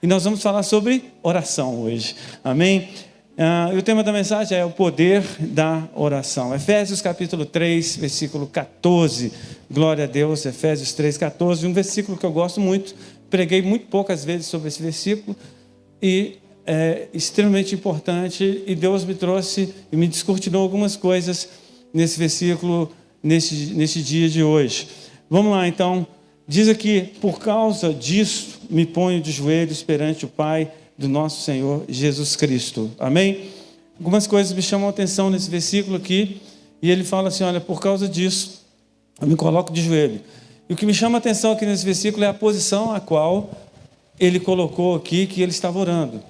e nós vamos falar sobre oração hoje. Amém? E o tema da mensagem é o poder da oração. Efésios capítulo 3, versículo 14. Glória a Deus, Efésios 3, 14. Um versículo que eu gosto muito. Preguei muito poucas vezes sobre esse versículo e é extremamente importante. E Deus me trouxe e me descortinou algumas coisas nesse versículo, nesse dia de hoje. Vamos lá então. Diz aqui: por causa disso me ponho de joelhos perante o Pai do nosso Senhor Jesus Cristo. Amém? Algumas coisas me chamam a atenção nesse versículo aqui, e ele fala assim: olha, por causa disso, eu me coloco de joelho. E o que me chama a atenção aqui nesse versículo é a posição a qual ele colocou aqui, que ele estava orando.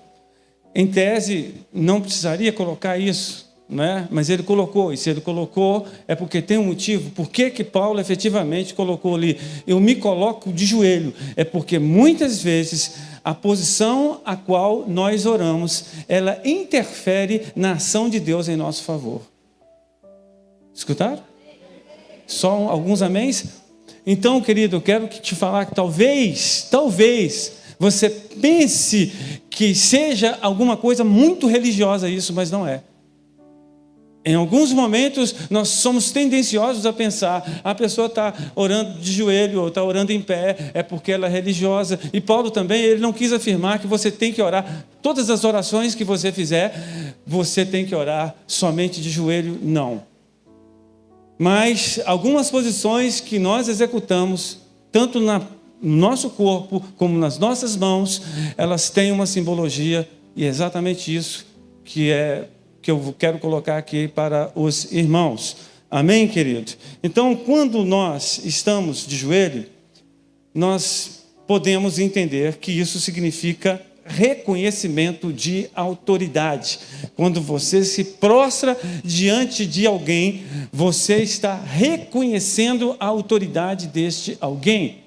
Em tese, não precisaria colocar isso, né? Mas ele colocou, e se ele colocou, é porque tem um motivo. Por que Paulo efetivamente colocou ali? Eu me coloco de joelho. É porque muitas vezes a posição a qual nós oramos, ela interfere na ação de Deus em nosso favor. Escutaram? Só alguns améns? Então, querido, eu quero te falar que talvez você pense que seja alguma coisa muito religiosa isso, mas não é. Em alguns momentos, nós somos tendenciosos a pensar: a pessoa está orando de joelho ou está orando em pé, é porque ela é religiosa. E Paulo também, ele não quis afirmar que você tem que orar. Todas as orações que você fizer, você tem que orar somente de joelho, não. Mas algumas posições que nós executamos, tanto no nosso corpo como nas nossas mãos, elas têm uma simbologia, e é exatamente isso que eu quero colocar aqui para os irmãos. Amém, querido? Então, quando nós estamos de joelho, nós podemos entender que isso significa reconhecimento de autoridade. Quando você se prostra diante de alguém, você está reconhecendo a autoridade deste alguém.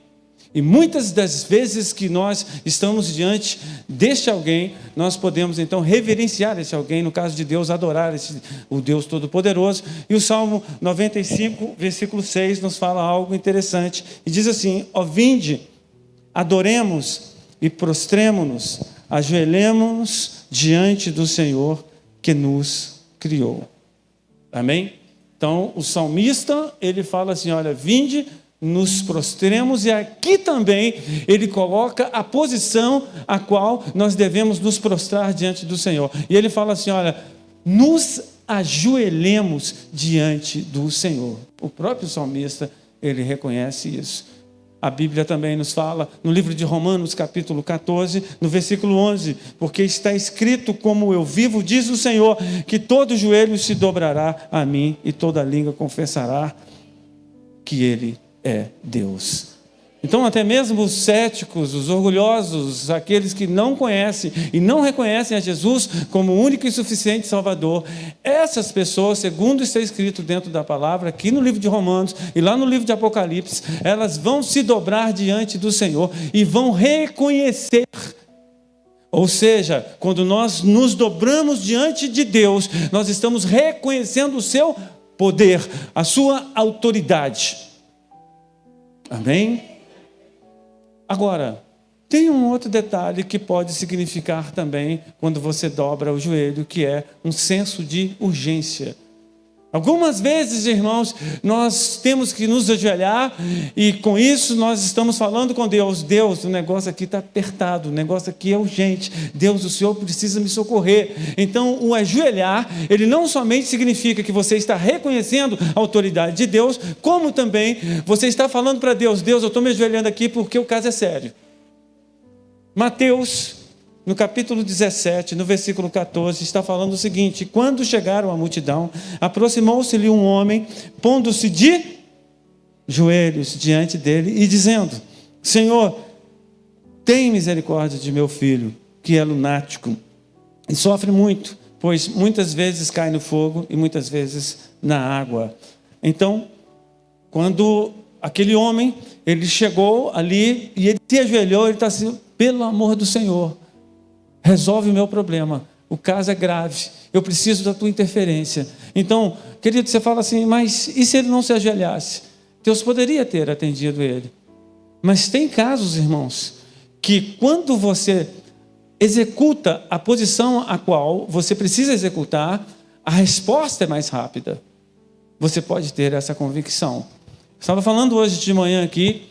E muitas das vezes que nós estamos diante deste alguém, nós podemos então reverenciar esse alguém, no caso de Deus, adorar o Deus Todo-Poderoso. E o Salmo 95, versículo 6, nos fala algo interessante. E diz assim: ó, vinde, adoremos e prostremo-nos, ajoelhemo-nos diante do Senhor que nos criou. Amém? Então, o salmista, ele fala assim: olha, vinde, nos prostremos, e aqui também ele coloca a posição a qual nós devemos nos prostrar diante do Senhor. E ele fala assim: olha, nos ajoelhemos diante do Senhor. O próprio salmista, ele reconhece isso. A Bíblia também nos fala, no livro de Romanos, capítulo 14, no versículo 11, porque está escrito: como eu vivo, diz o Senhor, que todo joelho se dobrará a mim e toda língua confessará que Ele é Deus. Então, até mesmo os céticos, os orgulhosos, aqueles que não conhecem e não reconhecem a Jesus como o único e suficiente Salvador, essas pessoas, segundo está escrito dentro da palavra, aqui no livro de Romanos e lá no livro de Apocalipse, elas vão se dobrar diante do Senhor e vão reconhecer. Ou seja, quando nós nos dobramos diante de Deus, nós estamos reconhecendo o seu poder, a sua autoridade. Amém? Agora, tem um outro detalhe que pode significar também quando você dobra o joelho, que é um senso de urgência. Algumas vezes, irmãos, nós temos que nos ajoelhar e com isso nós estamos falando com Deus: Deus, o negócio aqui está apertado, o negócio aqui é urgente, Deus, o Senhor precisa me socorrer. Então, o ajoelhar, ele não somente significa que você está reconhecendo a autoridade de Deus, como também você está falando para Deus: Deus, eu estou me ajoelhando aqui porque o caso é sério. Mateus, no capítulo 17, no versículo 14, está falando o seguinte: quando chegaram a multidão, aproximou-se-lhe um homem, pondo-se de joelhos diante dele e dizendo: Senhor, tem misericórdia de meu filho, que é lunático e sofre muito, pois muitas vezes cai no fogo e muitas vezes na água. Então, quando aquele homem, ele chegou ali e ele se ajoelhou, ele está assim: pelo amor do Senhor, resolve o meu problema, o caso é grave, eu preciso da tua interferência. Então, querido, você fala assim: mas e se ele não se ajoelhasse? Deus poderia ter atendido ele. Mas tem casos, irmãos, que quando você executa a posição a qual você precisa executar, a resposta é mais rápida. Você pode ter essa convicção. Estava falando hoje de manhã aqui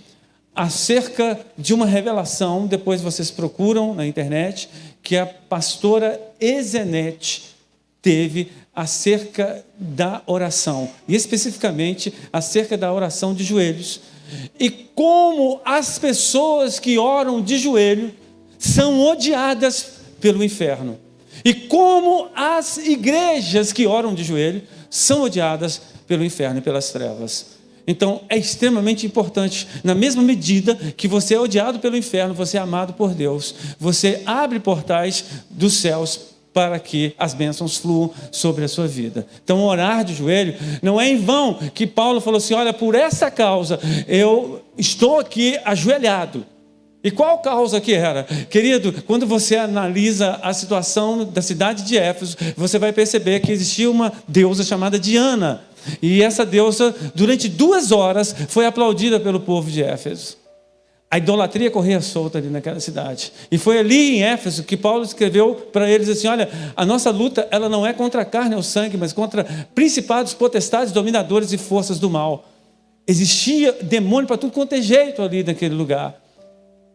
acerca de uma revelação, depois vocês procuram na internet, que a pastora Ezenete teve acerca da oração, e especificamente acerca da oração de joelhos, e como as pessoas que oram de joelho são odiadas pelo inferno, e como as igrejas que oram de joelho são odiadas pelo inferno e pelas trevas. Então, é extremamente importante, na mesma medida que você é odiado pelo inferno, você é amado por Deus. Você abre portais dos céus para que as bênçãos fluam sobre a sua vida. Então, orar de joelho, não é em vão que Paulo falou assim, olha, por essa causa, eu estou aqui ajoelhado. E qual causa que era? Querido, quando você analisa a situação da cidade de Éfeso, você vai perceber que existia uma deusa chamada Diana. E essa deusa, durante 2 horas, foi aplaudida pelo povo de Éfeso. A idolatria corria solta ali naquela cidade. E foi ali em Éfeso que Paulo escreveu para eles assim, olha, a nossa luta ela não é contra a carne ou sangue, mas contra principados, potestades, dominadores e forças do mal. Existia demônio para tudo quanto é jeito ali naquele lugar.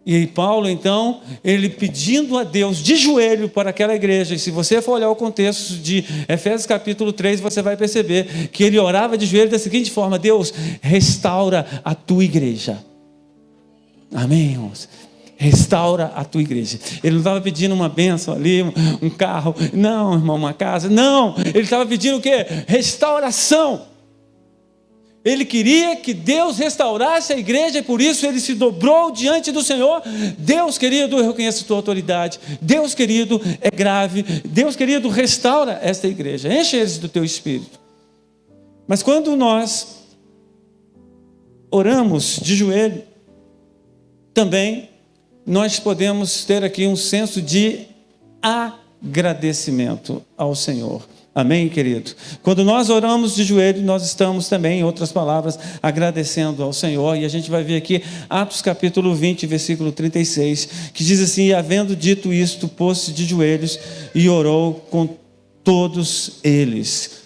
E Paulo, então, ele pedindo a Deus de joelho para aquela igreja, e se você for olhar o contexto de Efésios capítulo 3, você vai perceber que ele orava de joelho da seguinte forma, Deus, restaura a tua igreja. Amém, irmãos? Restaura a tua igreja. Ele não estava pedindo uma bênção ali, um carro, não, irmão, uma casa, não, ele estava pedindo o quê? Restauração. Ele queria que Deus restaurasse a igreja e por isso ele se dobrou diante do Senhor. Deus querido, eu reconheço a tua autoridade. Deus querido, é grave. Deus querido, restaura esta igreja. Enche eles do teu espírito. Mas quando nós oramos de joelho, também nós podemos ter aqui um senso de agradecimento ao Senhor. Amém, querido? Quando nós oramos de joelho, nós estamos também, em outras palavras, agradecendo ao Senhor. E a gente vai ver aqui, Atos capítulo 20, versículo 36, que diz assim, e havendo dito isto, pôs-se de joelhos e orou com todos eles.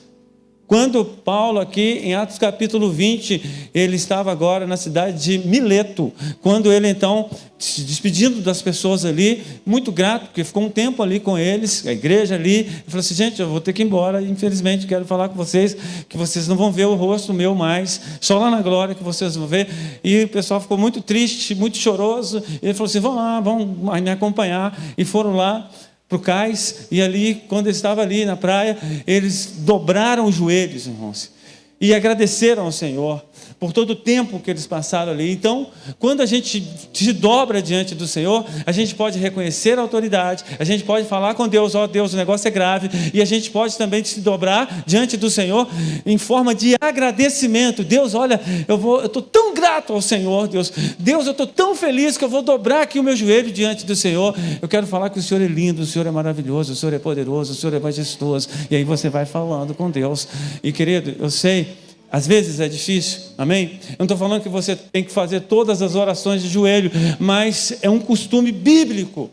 Quando Paulo aqui, em Atos capítulo 20, ele estava agora na cidade de Mileto, quando ele então, se despedindo das pessoas ali, muito grato, porque ficou um tempo ali com eles, a igreja ali, ele falou assim, gente, eu vou ter que ir embora, infelizmente quero falar com vocês, que vocês não vão ver o rosto meu mais, só lá na glória que vocês vão ver, e o pessoal ficou muito triste, muito choroso, e ele falou assim, vão lá, vão me acompanhar, e foram lá, para o cais, e ali, quando ele estava ali na praia, eles dobraram os joelhos, irmãos, e agradeceram ao Senhor por todo o tempo que eles passaram ali. Então, quando a gente se dobra diante do Senhor, a gente pode reconhecer a autoridade, a gente pode falar com Deus, ó Deus, o negócio é grave, e a gente pode também se dobrar diante do Senhor em forma de agradecimento. Deus, olha, eu estou tão grato ao Senhor, Deus, eu estou tão feliz que eu vou dobrar aqui o meu joelho diante do Senhor. Eu quero falar que o Senhor é lindo, o Senhor é maravilhoso, o Senhor é poderoso, o Senhor é majestoso, e aí você vai falando com Deus. E querido, eu sei, às vezes é difícil, amém? Eu não estou falando que você tem que fazer todas as orações de joelho, mas é um costume bíblico.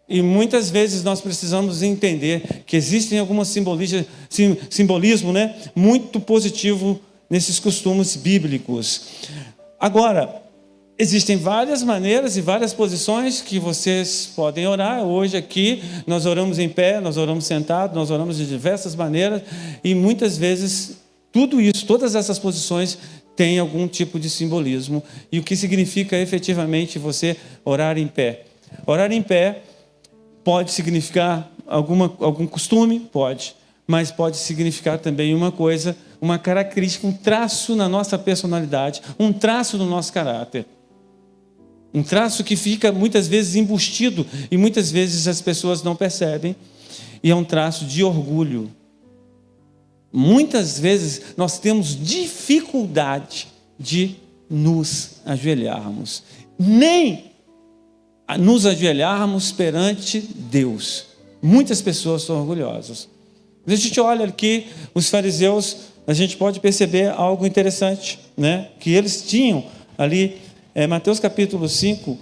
E muitas vezes nós precisamos entender que existem alguns simbolismo, né, muito positivo nesses costumes bíblicos. Agora, existem várias maneiras e várias posições que vocês podem orar. Hoje aqui nós oramos em pé, nós oramos sentado, nós oramos de diversas maneiras e muitas vezes tudo isso, todas essas posições têm algum tipo de simbolismo. E o que significa efetivamente você orar em pé? Orar em pé pode significar algum costume? Pode. Mas pode significar também uma coisa, uma característica, um traço na nossa personalidade, um traço no nosso caráter. Um traço que fica muitas vezes embustido e muitas vezes as pessoas não percebem. E é um traço de orgulho. Muitas vezes nós temos dificuldade de nos ajoelharmos, nem nos ajoelharmos perante Deus. Muitas pessoas são orgulhosas. A gente olha aqui, os fariseus, a gente pode perceber algo interessante, né? Que eles tinham ali, Mateus capítulo 5,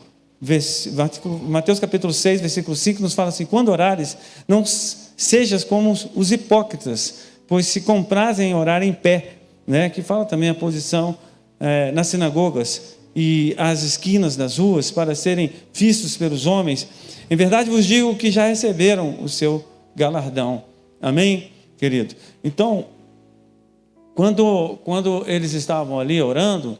Mateus capítulo 6, versículo 5, nos fala assim: quando orares, não sejas como os hipócritas, pois se comprazem em orar em pé, né? Que fala também a posição nas sinagogas e às esquinas das ruas, para serem vistos pelos homens. Em verdade vos digo que já receberam o seu galardão. Amém, querido? Então, quando eles estavam ali orando,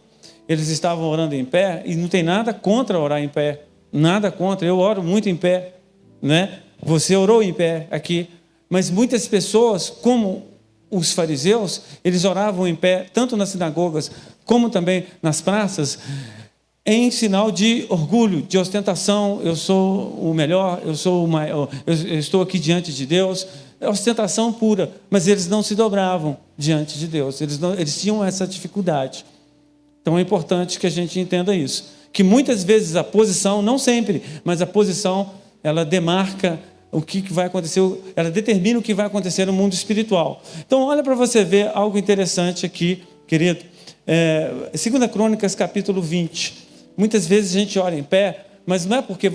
eles estavam orando em pé, e não tem nada contra orar em pé, nada contra. Eu oro muito em pé, né? Você orou em pé aqui, mas muitas pessoas, como os fariseus, eles oravam em pé, tanto nas sinagogas, como também nas praças, em sinal de orgulho, de ostentação. Eu sou o melhor, eu sou o maior, eu estou aqui diante de Deus. É ostentação pura, mas eles não se dobravam diante de Deus, eles tinham essa dificuldade. Então é importante que a gente entenda isso, que muitas vezes a posição, não sempre, mas a posição, ela demarca o que vai acontecer, ela determina o que vai acontecer no mundo espiritual. Então olha para você ver algo interessante aqui, querido. 2 Crônicas capítulo 20. Muitas vezes a gente ora em pé, mas não é porque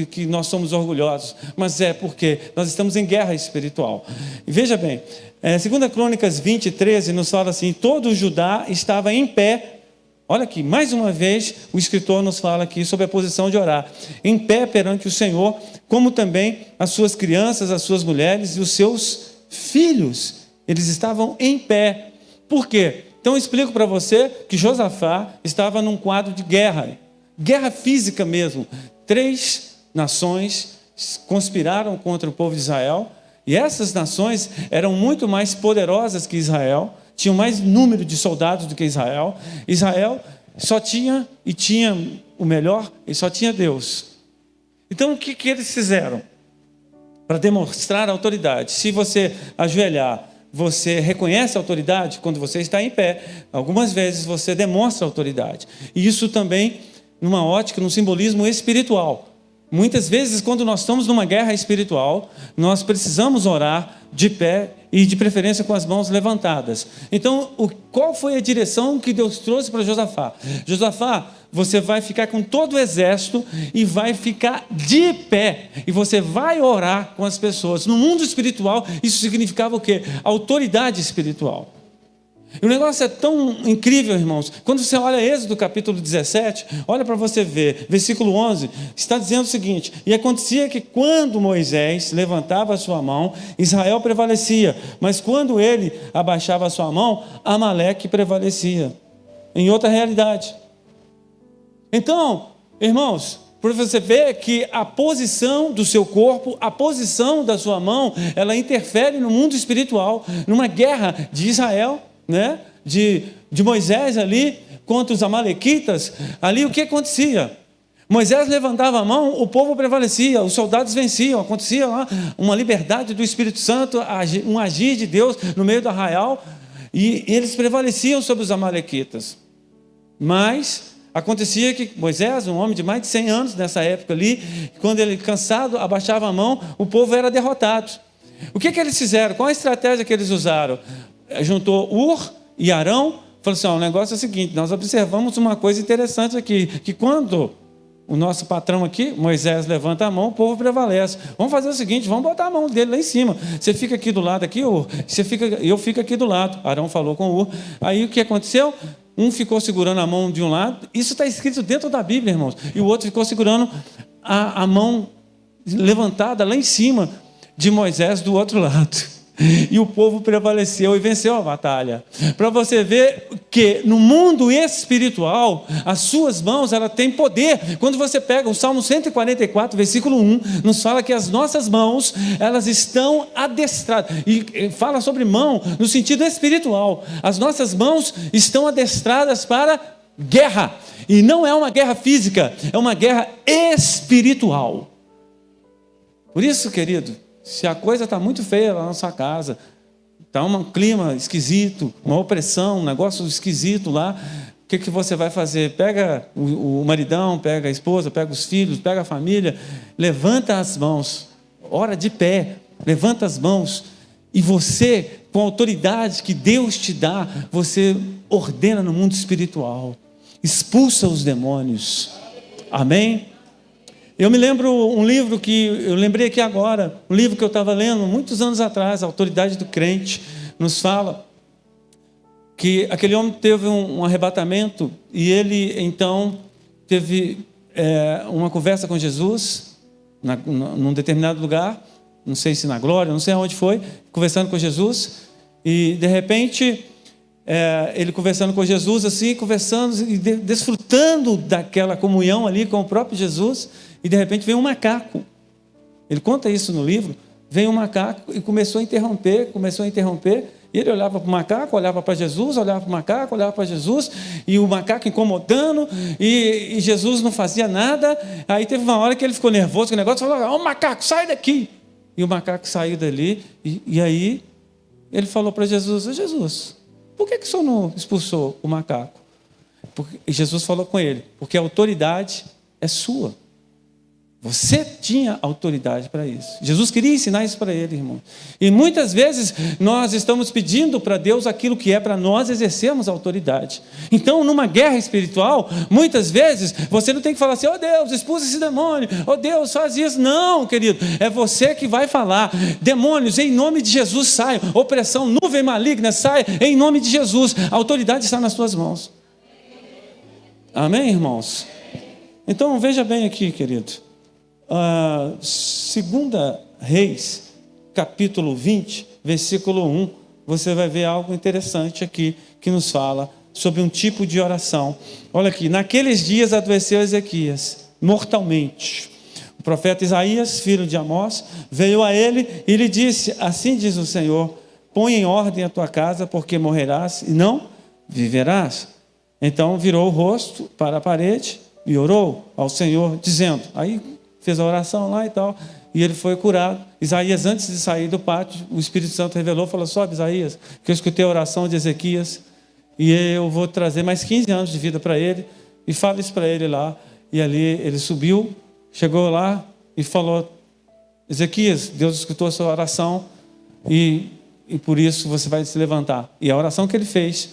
que nós somos orgulhosos, mas é porque nós estamos em guerra espiritual. E veja bem, 2 Crônicas 20, 13 nos fala assim: todo o Judá estava em pé. Olha aqui, mais uma vez o escritor nos fala aqui sobre a posição de orar, em pé perante o Senhor, como também as suas crianças, as suas mulheres e os seus filhos, eles estavam em pé. Por quê? Então eu explico para você que Josafá estava num quadro de guerra física mesmo. 3 nações conspiraram contra o povo de Israel, e essas nações eram muito mais poderosas que Israel, tinham mais número de soldados do que Israel. Israel só tinha o melhor, e só tinha Deus. Então o que eles fizeram? Para demonstrar a autoridade. Se você ajoelhar, você reconhece a autoridade quando você está em pé. Algumas vezes você demonstra autoridade. E isso também numa ótica, num simbolismo espiritual. Muitas vezes, quando nós estamos numa guerra espiritual, nós precisamos orar de pé e de preferência com as mãos levantadas. Então, qual foi a direção que Deus trouxe para Josafá? Josafá, você vai ficar com todo o exército e vai ficar de pé. E você vai orar com as pessoas. No mundo espiritual, isso significava o quê? Autoridade espiritual. E o negócio é tão incrível, irmãos. Quando você olha Êxodo capítulo 17, olha para você ver, versículo 11, está dizendo o seguinte: e acontecia que quando Moisés levantava a sua mão, Israel prevalecia, mas quando ele abaixava a sua mão, Amaleque prevalecia. Em outra realidade. Então, irmãos, para você ver que a posição do seu corpo, a posição da sua mão, ela interfere no mundo espiritual, numa guerra de Israel, né? de Moisés ali contra os amalequitas. Ali o que acontecia? Moisés levantava a mão, o povo prevalecia, os soldados venciam, acontecia lá uma liberdade do Espírito Santo, um agir de Deus no meio do arraial, e eles prevaleciam sobre os amalequitas. Mas acontecia que Moisés, um homem de mais de 100 anos nessa época ali, quando ele cansado abaixava a mão, o povo era derrotado. O que eles fizeram? Qual a estratégia que eles usaram? Juntou Ur e Arão, falou assim: o negócio é o seguinte, nós observamos uma coisa interessante aqui, que quando o nosso patrão aqui, Moisés, levanta a mão, o povo prevalece. Vamos fazer o seguinte, vamos botar a mão dele lá em cima. Você fica aqui do lado aqui, Ur, eu fico aqui do lado. Arão falou com Ur. Aí o que aconteceu? Um ficou segurando a mão de um lado, isso está escrito dentro da Bíblia, irmãos, e o outro ficou segurando a mão levantada lá em cima de Moisés do outro lado. E o povo prevaleceu e venceu a batalha. Para você ver que no mundo espiritual, as suas mãos, ela têm poder. Quando você pega o Salmo 144, versículo 1, nos fala que as nossas mãos, elas estão adestradas. E fala sobre mão no sentido espiritual. As nossas mãos estão adestradas para guerra. E não é uma guerra física, é uma guerra espiritual. Por isso, querido, se a coisa está muito feia lá na sua casa, está um clima esquisito, uma opressão, um negócio esquisito lá, o que você vai fazer? Pega o maridão, pega a esposa, pega os filhos, pega a família, levanta as mãos, ora de pé, levanta as mãos, e você, com a autoridade que Deus te dá, você ordena no mundo espiritual, expulsa os demônios. Amém? Eu me lembro um livro que eu lembrei aqui agora, um livro que eu estava lendo muitos anos atrás, A Autoridade do Crente, nos fala que aquele homem teve um arrebatamento e ele então teve uma conversa com Jesus num determinado lugar, não sei se na glória, não sei aonde foi, conversando com Jesus, e de repente ele conversando com Jesus assim, conversando e desfrutando daquela comunhão ali com o próprio Jesus, e de repente veio um macaco. Ele conta isso no livro. Veio um macaco e começou a interromper, e ele olhava para o macaco, olhava para Jesus, olhava para o macaco, olhava para Jesus, e o macaco incomodando, e Jesus não fazia nada. Aí teve uma hora que ele ficou nervoso com o negócio, falou: "Ô macaco, sai daqui!" E o macaco saiu dali, e aí ele falou para Jesus: "Jesus, por que o senhor não expulsou o macaco?" E Jesus falou com ele: "Porque a autoridade é sua. Você tinha autoridade para isso." Jesus queria ensinar isso para ele, irmão. E muitas vezes nós estamos pedindo para Deus aquilo que é para nós exercermos a autoridade. Então, numa guerra espiritual, muitas vezes você não tem que falar assim: "Oh Deus, expulsa esse demônio. Oh Deus, faz isso." Não, querido. É você que vai falar: "Demônios, em nome de Jesus, saiam. Opressão, nuvem maligna, saia em nome de Jesus." A autoridade está nas suas mãos. Amém, irmãos? Então, veja bem aqui, querido. 2 Reis, capítulo 20, versículo 1, você vai ver algo interessante aqui, que nos fala sobre um tipo de oração. Olha aqui: naqueles dias adoeceu Ezequias, mortalmente. O profeta Isaías, filho de Amós, veio a ele e lhe disse: "Assim diz o Senhor, põe em ordem a tua casa, porque morrerás e não viverás." Então virou o rosto para a parede e orou ao Senhor, dizendo, aí fez a oração lá e tal, e ele foi curado. Isaías, antes de sair do pátio, o Espírito Santo revelou, falou: "Sobe, Isaías, que eu escutei a oração de Ezequias, e eu vou trazer mais 15 anos de vida para ele, e fala isso para ele lá." E ali ele subiu, chegou lá e falou: "Ezequias, Deus escutou a sua oração, e por isso você vai se levantar." E a oração que ele fez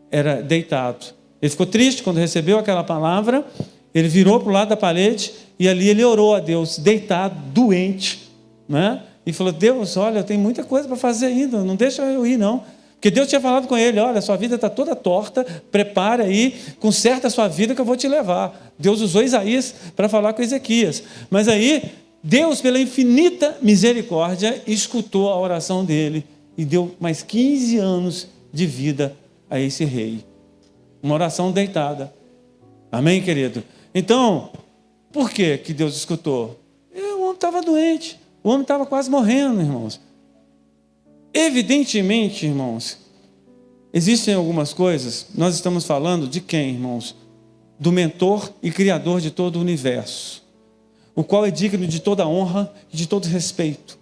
era deitado. Ele ficou triste quando recebeu aquela palavra. Ele virou para o lado da parede e ali ele orou a Deus, deitado, doente, né? E falou: "Deus, olha, eu tenho muita coisa para fazer ainda, não deixa eu ir não." Porque Deus tinha falado com ele: "Olha, sua vida está toda torta, prepara aí, conserta a sua vida que eu vou te levar." Deus usou Isaías para falar com Ezequias. Mas aí, Deus, pela infinita misericórdia, escutou a oração dele e deu mais 15 anos de vida a esse rei. Uma oração deitada. Amém, querido? Então, por que Deus escutou? O homem estava doente, o homem estava quase morrendo, irmãos. Evidentemente, irmãos, existem algumas coisas. Nós estamos falando de quem, irmãos? Do mentor e criador de todo o universo, o qual é digno de toda honra e de todo respeito.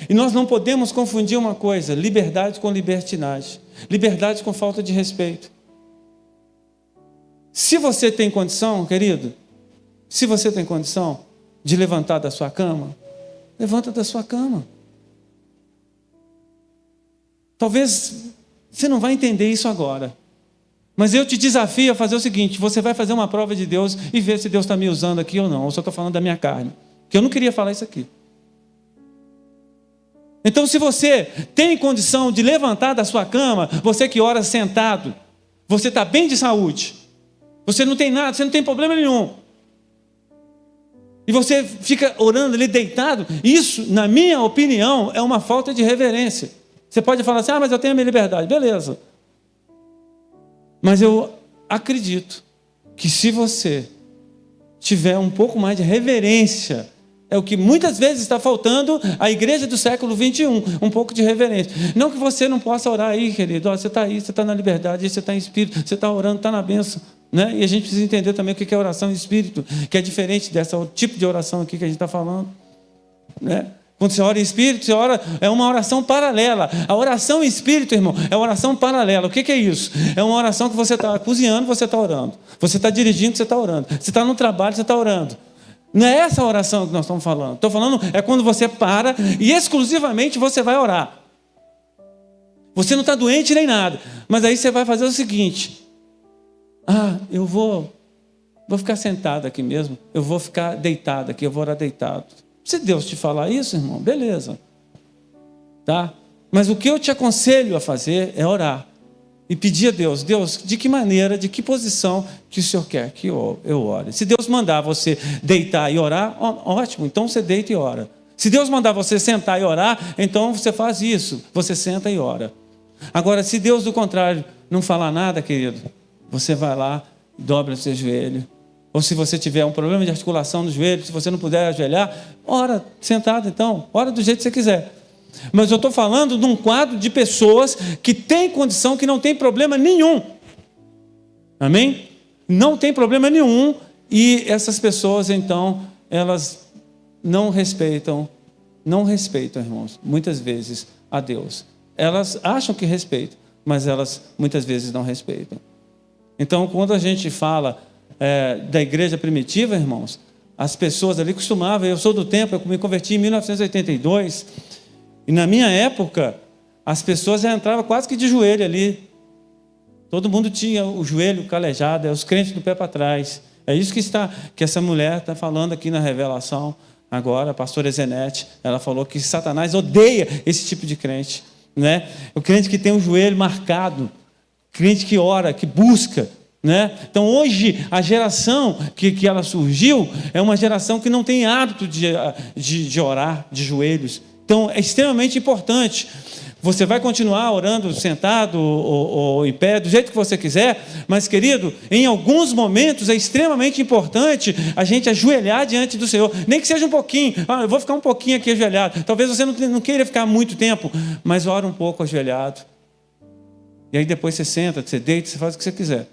E nós não podemos confundir uma coisa: liberdade com libertinagem, liberdade com falta de respeito. Se você tem condição, querido, se você tem condição de levantar da sua cama, levanta da sua cama. Talvez você não vai entender isso agora, mas eu te desafio a fazer o seguinte: você vai fazer uma prova de Deus e ver se Deus está me usando aqui ou não, ou se eu estou falando da minha carne, que eu não queria falar isso aqui. Então, se você tem condição de levantar da sua cama, você que ora sentado, você está bem de saúde, você não tem nada, você não tem problema nenhum, e você fica orando ali deitado, isso, na minha opinião, é uma falta de reverência. Você pode falar assim: mas eu tenho a minha liberdade. Beleza. Mas eu acredito que se você tiver um pouco mais de reverência, é o que muitas vezes está faltando à igreja do século 21, um pouco de reverência. Não que você não possa orar aí, querido. Você está aí, você está na liberdade, você está em espírito, você está orando, está na bênção. Né? E a gente precisa entender também o que é oração em espírito, que é diferente desse tipo de oração aqui que a gente está falando. Né? Quando você ora em espírito, você ora, é uma oração paralela. A oração em espírito, irmão, é uma oração paralela. O que é isso? É uma oração que você está cozinhando, você está orando. Você está dirigindo, você está orando. Você está no trabalho, você está orando. Não é essa oração que nós estamos falando. Estou falando é quando você para e exclusivamente você vai orar. Você não está doente nem nada. Mas aí você vai fazer o seguinte: eu vou Vou ficar sentado aqui mesmo, eu vou ficar deitado aqui, eu vou orar deitado. Se Deus te falar isso, irmão, beleza. Tá? Mas o que eu te aconselho a fazer é orar. E pedir a Deus, Deus, de que maneira, de que posição que o Senhor quer que eu ore? Se Deus mandar você deitar e orar, ótimo, então você deita e ora. Se Deus mandar você sentar e orar, então você faz isso, você senta e ora. Agora, se Deus, do contrário, não falar nada, querido, você vai lá, dobra o seu joelho. Ou se você tiver um problema de articulação no joelho, se você não puder ajoelhar, ora sentado então, ora do jeito que você quiser. Mas eu estou falando de um quadro de pessoas que têm condição, que não tem problema nenhum. Amém? Não tem problema nenhum. E essas pessoas, então, elas não respeitam, irmãos, muitas vezes a Deus. Elas acham que respeitam, mas elas muitas vezes não respeitam. Então, quando a gente fala da igreja primitiva, irmãos, as pessoas ali costumavam, eu sou do tempo, eu me converti em 1982, e na minha época, as pessoas já entravam quase que de joelho ali. Todo mundo tinha o joelho calejado, os crentes do pé para trás. É isso que essa mulher está falando aqui na revelação. Agora, a pastora Zenete, ela falou que Satanás odeia esse tipo de crente, né? O crente que tem o joelho marcado, crente que ora, que busca, né? Então, hoje, a geração que ela surgiu é uma geração que não tem hábito de orar de joelhos. Então, é extremamente importante. Você vai continuar orando sentado ou em pé, do jeito que você quiser, mas, querido, em alguns momentos é extremamente importante a gente ajoelhar diante do Senhor, nem que seja um pouquinho. Eu vou ficar um pouquinho aqui ajoelhado. Talvez você não queira ficar muito tempo, mas ora um pouco ajoelhado. E aí depois você senta, você deita, você faz o que você quiser.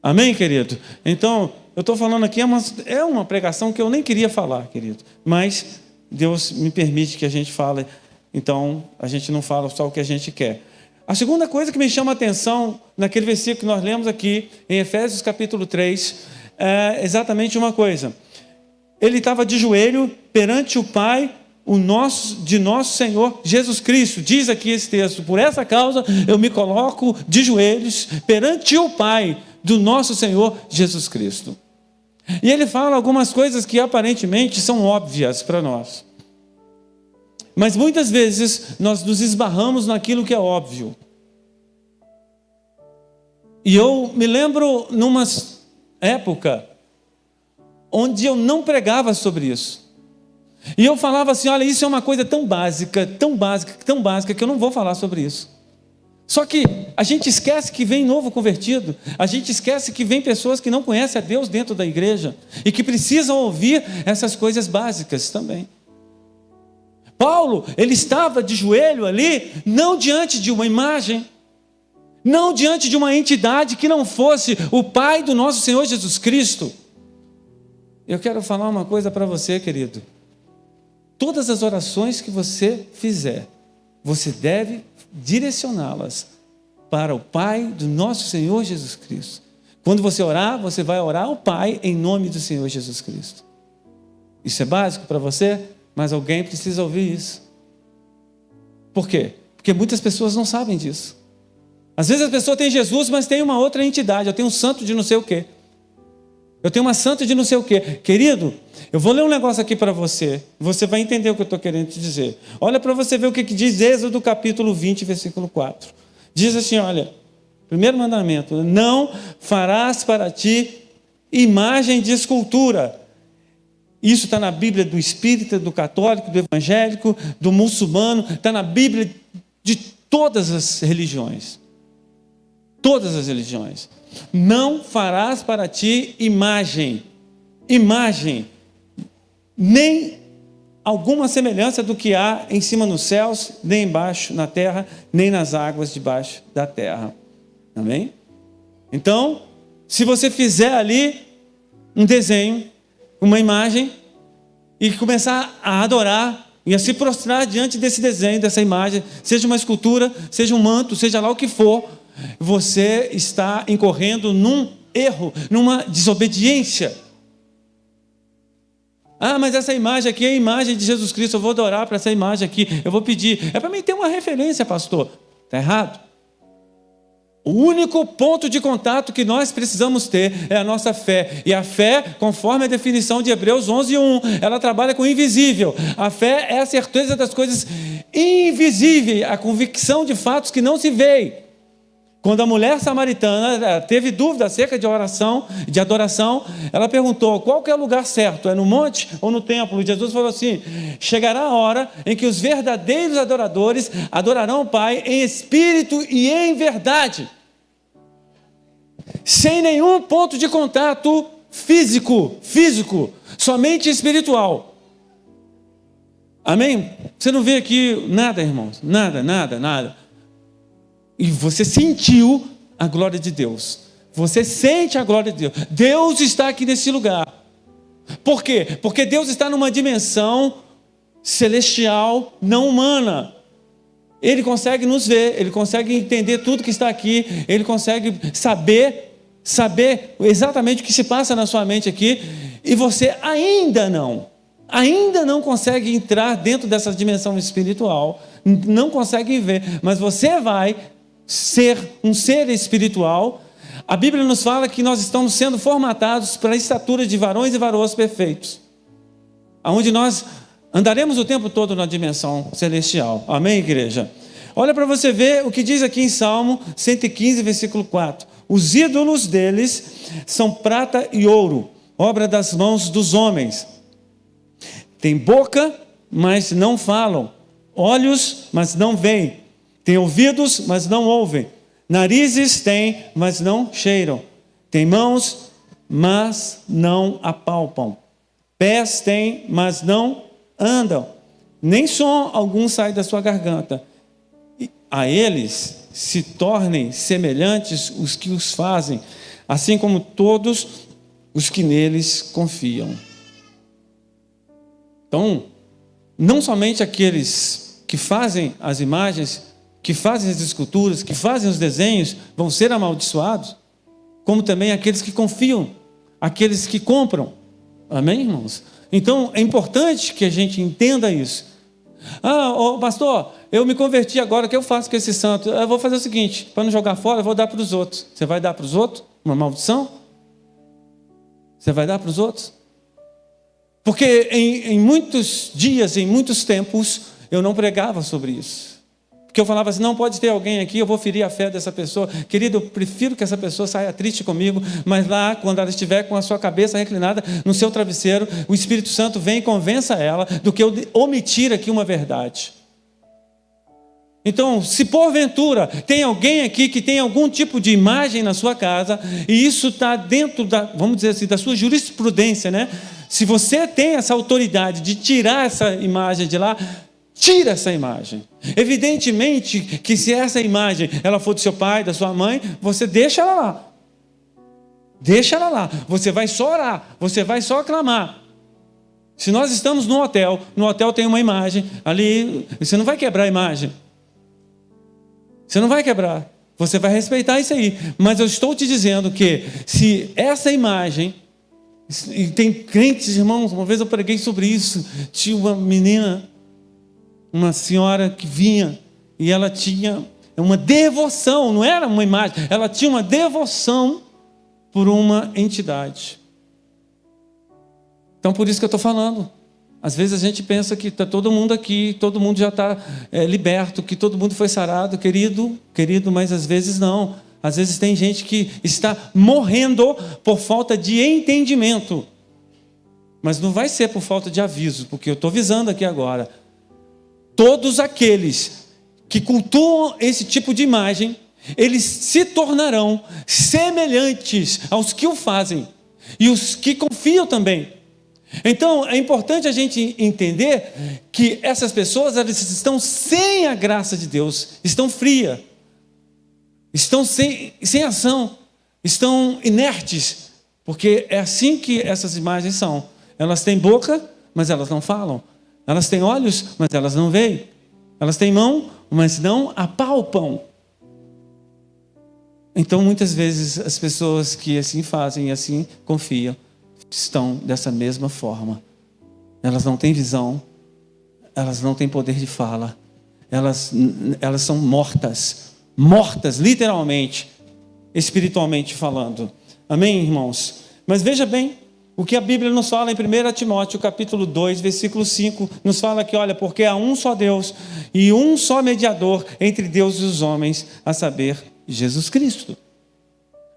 Amém, querido? Então, eu estou falando aqui, é uma pregação que eu nem queria falar, querido, mas Deus me permite que a gente fale, então a gente não fala só o que a gente quer. A segunda coisa que me chama a atenção naquele versículo que nós lemos aqui, em Efésios capítulo 3, é exatamente uma coisa. Ele estava de joelho perante o Pai, de nosso Senhor Jesus Cristo. Diz aqui esse texto: por essa causa eu me coloco de joelhos perante o Pai do nosso Senhor Jesus Cristo. E ele fala algumas coisas que aparentemente são óbvias para nós. Mas muitas vezes nós nos esbarramos naquilo que é óbvio. E eu me lembro numa época onde eu não pregava sobre isso. E eu falava assim: olha, isso é uma coisa tão básica, tão básica, tão básica, que eu não vou falar sobre isso. Só que a gente esquece que vem novo convertido, a gente esquece que vem pessoas que não conhecem a Deus dentro da igreja e que precisam ouvir essas coisas básicas também. Paulo, ele estava de joelho ali, não diante de uma imagem, não diante de uma entidade que não fosse o Pai do nosso Senhor Jesus Cristo. Eu quero falar uma coisa para você, querido. Todas as orações que você fizer, você deve direcioná-las para o Pai do nosso Senhor Jesus Cristo. Quando você orar, você vai orar ao Pai em nome do Senhor Jesus Cristo. Isso é básico para você, mas alguém precisa ouvir isso. Por quê? Porque muitas pessoas não sabem disso. Às vezes a pessoa tem Jesus, mas tem uma outra entidade. Eu tenho um santo de não sei o quê. Eu tenho uma santa de não sei o quê. Querido, eu vou ler um negócio aqui para você. Você vai entender o que eu estou querendo te dizer. Olha para você ver o que diz Êxodo capítulo 20, versículo 4. Diz assim, olha, primeiro mandamento: não farás para ti imagem de escultura. Isso está na Bíblia do espírita, do católico, do evangélico, do muçulmano. Está na Bíblia de todas as religiões. Todas as religiões. Não farás para ti imagem, nem alguma semelhança do que há em cima nos céus, nem embaixo na terra, nem nas águas debaixo da terra. Amém? Então, se você fizer ali um desenho, uma imagem, e começar a adorar e a se prostrar diante desse desenho, dessa imagem, seja uma escultura, seja um manto, seja lá o que for, você está incorrendo num erro, numa desobediência. Mas essa imagem aqui é a imagem de Jesus Cristo, eu vou adorar para essa imagem aqui, eu vou pedir. É para mim ter uma referência, pastor. Está errado? O único ponto de contato que nós precisamos ter é a nossa fé. E a fé, conforme a definição de Hebreus 11:1, ela trabalha com o invisível. A fé é a certeza das coisas invisíveis, a convicção de fatos que não se veem. Quando a mulher samaritana teve dúvida acerca de oração, de adoração, ela perguntou: qual que é o lugar certo? É no monte ou no templo? E Jesus falou assim: chegará a hora em que os verdadeiros adoradores adorarão o Pai em espírito e em verdade, sem nenhum ponto de contato físico, somente espiritual. Amém? Você não vê aqui nada, irmãos, nada. E você sentiu a glória de Deus. Você sente a glória de Deus. Deus está aqui nesse lugar. Por quê? Porque Deus está numa dimensão celestial, não humana. Ele consegue nos ver, Ele consegue entender tudo que está aqui, Ele consegue saber exatamente o que se passa na sua mente aqui, e você ainda não consegue entrar dentro dessa dimensão espiritual, não consegue ver, mas você vai ser um ser espiritual. A Bíblia nos fala que nós estamos sendo formatados para a estatura de varões e varoas perfeitos, aonde nós andaremos o tempo todo na dimensão celestial. Amém, igreja? Olha para você ver o que diz aqui em Salmo 115, versículo 4. Os ídolos deles são prata e ouro, obra das mãos dos homens. Tem boca, mas não falam. Olhos, mas não veem. Tem ouvidos, mas não ouvem. Narizes têm, mas não cheiram. Tem mãos, mas não apalpam. Pés têm, mas não andam. Nem som algum sai da sua garganta. A eles se tornem semelhantes os que os fazem, assim como todos os que neles confiam. Então, não somente aqueles que fazem as imagens, que fazem as esculturas, que fazem os desenhos, vão ser amaldiçoados, como também aqueles que confiam, aqueles que compram. Amém, irmãos? Então, é importante que a gente entenda isso. Pastor, eu me converti agora, o que eu faço com esse santo? Eu vou fazer o seguinte: para não jogar fora, eu vou dar para os outros. Você vai dar para os outros uma maldição? Você vai dar para os outros? Porque em muitos dias, em muitos tempos, eu não pregava sobre isso. Porque eu falava assim: não pode ter alguém aqui, eu vou ferir a fé dessa pessoa. Querido, eu prefiro que essa pessoa saia triste comigo, mas lá, quando ela estiver com a sua cabeça reclinada no seu travesseiro, o Espírito Santo vem e convença ela, do que eu omitir aqui uma verdade. Então, se porventura tem alguém aqui que tem algum tipo de imagem na sua casa, e isso está dentro vamos dizer assim, da sua jurisprudência, né? Se você tem essa autoridade de tirar essa imagem de lá, tira essa imagem. Evidentemente que se essa imagem ela for do seu pai, da sua mãe, você deixa ela lá. Deixa ela lá. Você vai só orar, você vai só clamar. Se nós estamos no hotel tem uma imagem ali, você não vai quebrar a imagem. Você não vai quebrar. Você vai respeitar isso aí. Mas eu estou te dizendo que se essa imagem, e tem crentes, irmãos, uma vez eu preguei sobre isso, tinha uma menina, uma senhora que vinha, e ela tinha uma devoção, não era uma imagem, ela tinha uma devoção por uma entidade. Então, por isso que eu estou falando. Às vezes a gente pensa que está todo mundo aqui, todo mundo já está liberto, que todo mundo foi sarado, querido, mas às vezes não. Às vezes tem gente que está morrendo por falta de entendimento. Mas não vai ser por falta de aviso, porque eu estou avisando aqui agora. Todos aqueles que cultuam esse tipo de imagem, eles se tornarão semelhantes aos que o fazem e os que confiam também. Então, é importante a gente entender que essas pessoas, elas estão sem a graça de Deus, estão frias, estão sem ação, estão inertes, porque é assim que essas imagens são. Elas têm boca, mas elas não falam. Elas têm olhos, mas elas não veem. Elas têm mão, mas não apalpam. Então, muitas vezes, as pessoas que assim fazem e assim confiam, estão dessa mesma forma. Elas não têm visão, elas não têm poder de fala, elas são mortas literalmente, espiritualmente falando. Amém, irmãos? Mas veja bem, o que a Bíblia nos fala em 1 Timóteo, capítulo 2, versículo 5, nos fala que, olha, porque há um só Deus e um só mediador entre Deus e os homens, a saber, Jesus Cristo.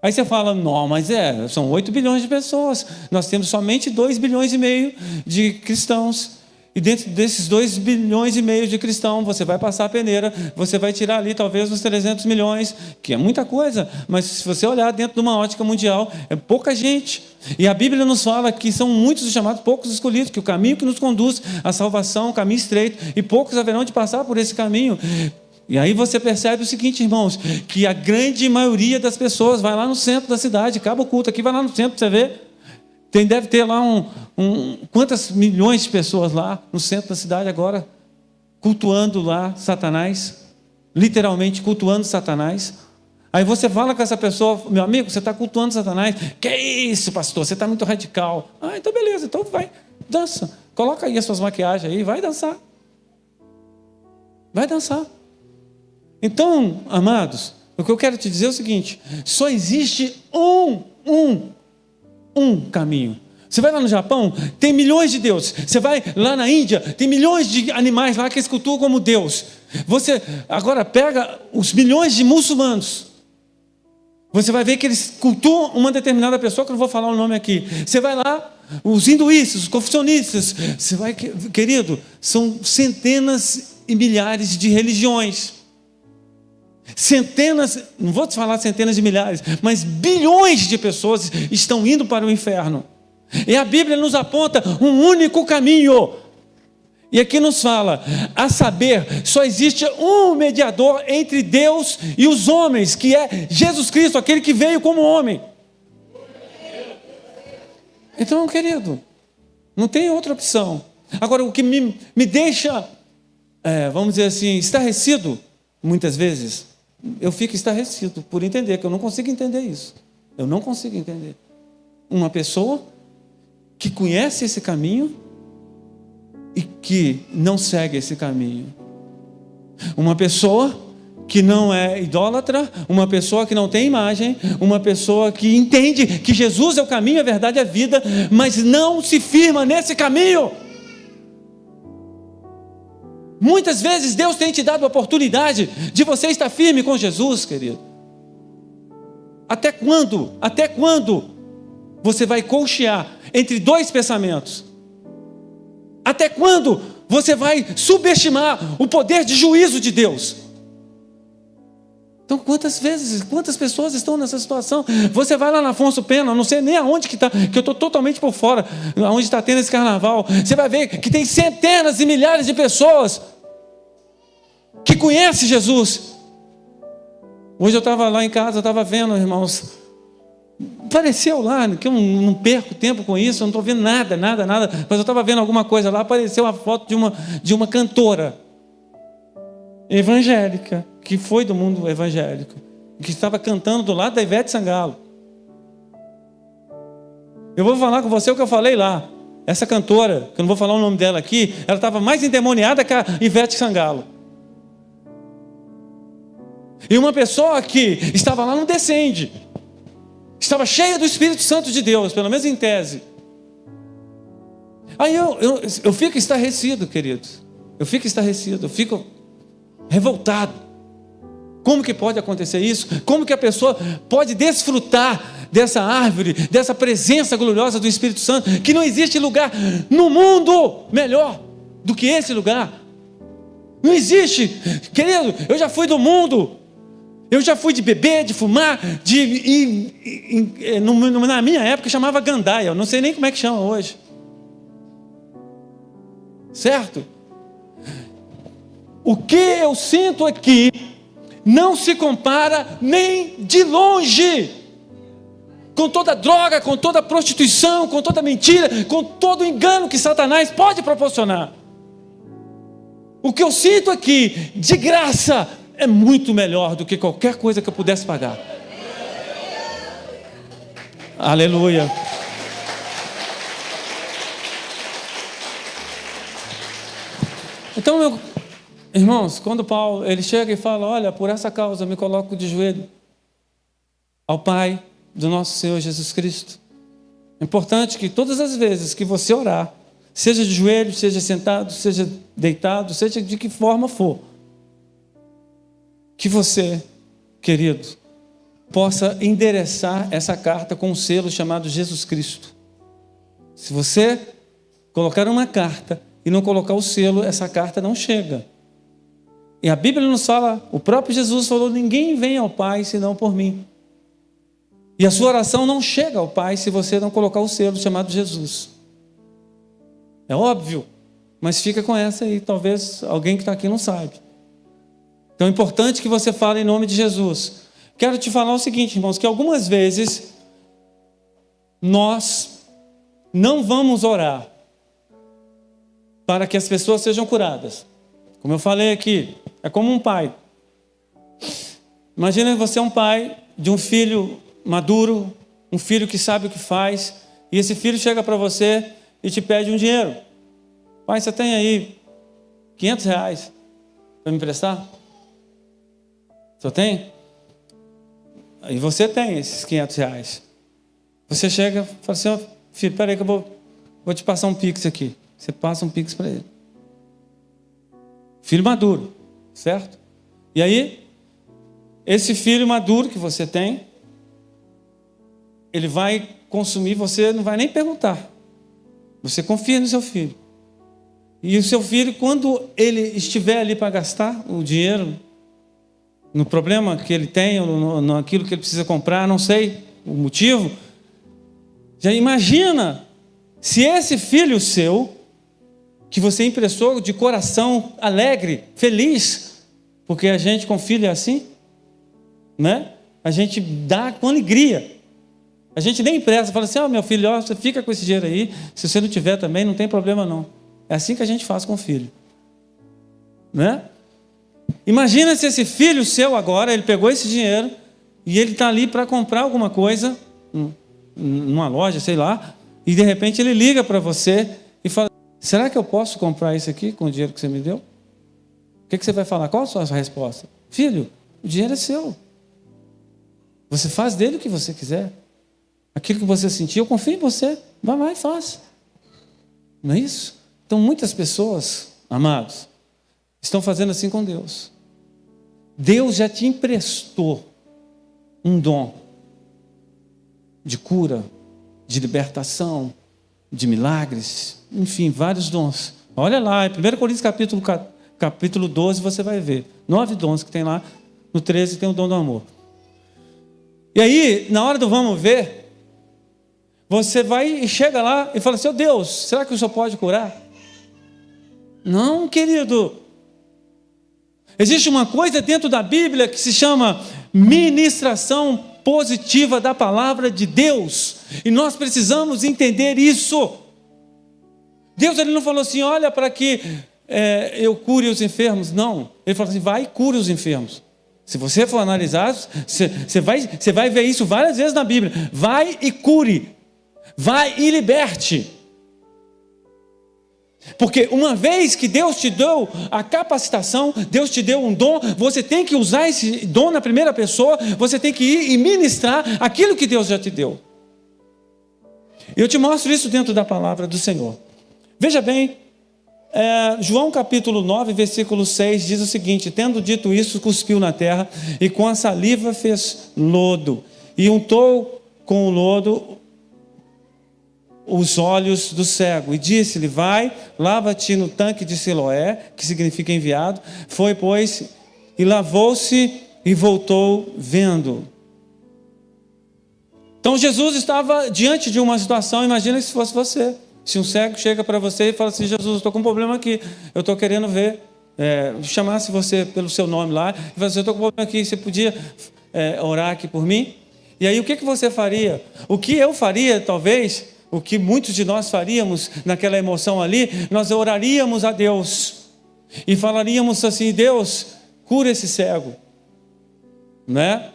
Aí você fala, não, mas são 8 bilhões de pessoas, nós temos somente 2 bilhões e meio de cristãos, e dentro desses 2 bilhões e meio de cristãos, você vai passar a peneira, você vai tirar ali talvez uns 300 milhões, que é muita coisa, mas se você olhar dentro de uma ótica mundial, é pouca gente. E a Bíblia nos fala que são muitos os chamados, poucos escolhidos, que o caminho que nos conduz à salvação é um caminho estreito, e poucos haverão de passar por esse caminho. E aí você percebe o seguinte, irmãos, que a grande maioria das pessoas vai lá no centro da cidade, acaba o culto aqui, vai lá no centro para você ver. Deve ter lá quantas milhões de pessoas lá no centro da cidade agora, cultuando lá Satanás, literalmente cultuando Satanás. Aí você fala com essa pessoa, meu amigo, você está cultuando Satanás. Que isso, pastor, você está muito radical. Ah, então beleza, então vai, dança. Coloca aí as suas maquiagens aí, vai dançar. Vai dançar. Então, amados, o que eu quero te dizer é o seguinte, só existe um caminho. Você vai lá no Japão, tem milhões de deuses. Você vai lá na Índia, tem milhões de animais lá que eles cultuam como Deus. Você agora pega os milhões de muçulmanos. Você vai ver que eles cultuam uma determinada pessoa, que eu não vou falar o nome aqui. Você vai lá, os hinduístas, os confucionistas. Você vai, querido, são centenas e milhares de religiões. Centenas, não vou te falar centenas de milhares, mas bilhões de pessoas estão indo para o inferno. E a Bíblia nos aponta um único caminho. E aqui nos fala, a saber, só existe um mediador entre Deus e os homens, que é Jesus Cristo, aquele que veio como homem. Então, querido, não tem outra opção. Agora, o que me deixa, vamos dizer assim, estarrecido, muitas vezes, eu fico estarrecido por entender, que eu não consigo entender isso. Eu não consigo entender. Uma pessoa que conhece esse caminho e que não segue esse caminho. Uma pessoa que não é idólatra, uma pessoa que não tem imagem, uma pessoa que entende que Jesus é o caminho, a verdade e a vida, mas não se firma nesse caminho. Muitas vezes Deus tem te dado a oportunidade de você estar firme com Jesus, querido. Até quando? Até quando você vai colchear entre dois pensamentos? Até quando você vai subestimar o poder de juízo de Deus? Então, quantas pessoas estão nessa situação? Você vai lá na Afonso Pena, não sei nem aonde que está, que eu estou totalmente por fora, aonde está tendo esse carnaval. Você vai ver que tem centenas e milhares de pessoas que conhecem Jesus. Hoje eu estava lá em casa, eu estava vendo, irmãos, apareceu lá, que eu não perco tempo com isso, eu não estou vendo nada, mas eu estava vendo alguma coisa lá, apareceu a foto de uma cantora evangélica, que foi do mundo evangélico, que estava cantando do lado da Ivete Sangalo. Eu vou falar com você o que eu falei lá. Essa cantora, que eu não vou falar o nome dela aqui, ela estava mais endemoniada que a Ivete Sangalo. E uma pessoa que estava lá não descende, estava cheia do Espírito Santo de Deus, pelo menos em tese. Aí eu fico estarrecido, queridos. Eu fico revoltado. Como que pode acontecer isso? Como que a pessoa pode desfrutar dessa árvore, dessa presença gloriosa do Espírito Santo, que não existe lugar no mundo melhor do que esse lugar? Não existe. Querido, eu já fui do mundo. Eu já fui de beber, de fumar, na minha época chamava gandaia, eu não sei nem como é que chama hoje. Certo? O que eu sinto aqui não se compara nem de longe com toda droga, com toda prostituição, com toda mentira, com todo engano que Satanás pode proporcionar. O que eu sinto aqui, de graça, é muito melhor do que qualquer coisa que eu pudesse pagar. Aleluia. Então, irmãos, quando Paulo ele chega e fala, olha, por essa causa eu me coloco de joelho. ao Pai do nosso Senhor Jesus Cristo. É importante que todas as vezes que você orar, seja de joelho, seja sentado, seja deitado, seja de que forma for, que você, querido, possa endereçar essa carta com um selo chamado Jesus Cristo. Se você colocar uma carta e não colocar o selo, essa carta não chega. E a Bíblia nos fala, o próprio Jesus falou, ninguém vem ao Pai senão por mim. E a sua oração não chega ao Pai se você não colocar o selo chamado Jesus. É óbvio, mas fica com essa aí, talvez alguém que está aqui não sabe. Então é importante que você fale em nome de Jesus. Quero te falar o seguinte, irmãos, que algumas vezes nós não vamos orar para que as pessoas sejam curadas. Como eu falei aqui, é como um pai. Imagina você é um pai de um filho maduro, um filho que sabe o que faz, e esse filho chega para você e te pede um dinheiro. Pai, você tem aí R$500 para me emprestar? Você tem? E você tem esses R$500. Você chega e fala assim, oh, filho, peraí que eu vou te passar um Pix aqui. Você passa um Pix para ele. Filho maduro, certo? E aí, esse filho maduro que você tem, ele vai consumir, você não vai nem perguntar. Você confia no seu filho. E o seu filho, quando ele estiver ali para gastar o dinheiro, no problema que ele tem, ou naquilo que ele precisa comprar, não sei o motivo, já imagina se esse filho seu, que você emprestou de coração alegre, feliz, porque a gente com filho é assim, né? A gente dá com alegria. A gente nem empresta, fala assim, meu filho, você fica com esse dinheiro aí, se você não tiver também, não tem problema não. É assim que a gente faz com o filho, né? Imagina se esse filho seu agora, ele pegou esse dinheiro e ele está ali para comprar alguma coisa, numa loja, sei lá, e de repente ele liga para você e fala, será que eu posso comprar isso aqui com o dinheiro que você me deu? O que você vai falar? Qual a sua resposta? Filho, o dinheiro é seu. Você faz dele o que você quiser. Aquilo que você sentiu, eu confio em você. Vai lá e faz. Não é isso? Então muitas pessoas, amados, estão fazendo assim com Deus. Deus já te emprestou um dom de cura, de libertação, de milagres, enfim, vários dons. Olha lá, em 1 Coríntios capítulo 12, você vai ver. 9 dons que tem lá, no 13 tem o dom do amor. E aí, na hora do vamos ver, você vai e chega lá e fala assim, Deus, será que o Senhor pode curar? Não, querido. Existe uma coisa dentro da Bíblia que se chama ministração positiva da palavra de Deus. E nós precisamos entender isso. Deus ele não falou assim, olha para que eu cure os enfermos. Não, ele falou assim, vai e cure os enfermos. Se você for analisar, você vai ver isso várias vezes na Bíblia. Vai e cure, vai e liberte. Porque uma vez que Deus te deu a capacitação, Deus te deu um dom, você tem que usar esse dom na primeira pessoa, você tem que ir e ministrar aquilo que Deus já te deu. Eu te mostro isso dentro da palavra do Senhor. Veja bem, João capítulo 9, versículo 6 diz o seguinte, tendo dito isso, cuspiu na terra e com a saliva fez lodo e untou com o lodo os olhos do cego, e disse-lhe, vai, lava-te no tanque de Siloé, que significa enviado. Foi, pois, e lavou-se e voltou vendo. Então Jesus estava diante de uma situação, imagina se fosse você. Se um cego chega para você e fala assim, Jesus, eu estou com um problema aqui, eu estou querendo ver, chamasse você pelo seu nome lá, e fala assim, eu estou com um problema aqui, você podia orar aqui por mim? E aí o que você faria? O que eu faria, talvez, o que muitos de nós faríamos naquela emoção ali, nós oraríamos a Deus e falaríamos assim, Deus, cura esse cego, né?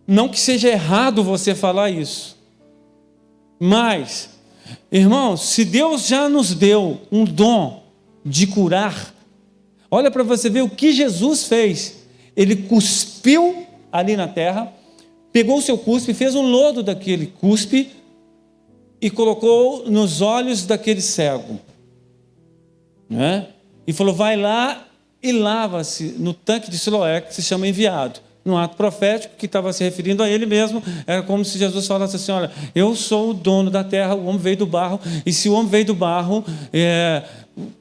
Não que seja errado você falar isso, mas, irmãos, se Deus já nos deu um dom de curar, olha para você ver o que Jesus fez. Ele cuspiu ali na terra, pegou o seu cuspe, fez um lodo daquele cuspe e colocou nos olhos daquele cego, né? E falou: vai lá e lava-se no tanque de Siloé, que se chama enviado. Num ato profético que estava se referindo a ele mesmo, era como se Jesus falasse assim: olha, eu sou o dono da terra, o homem veio do barro, e se o homem veio do barro,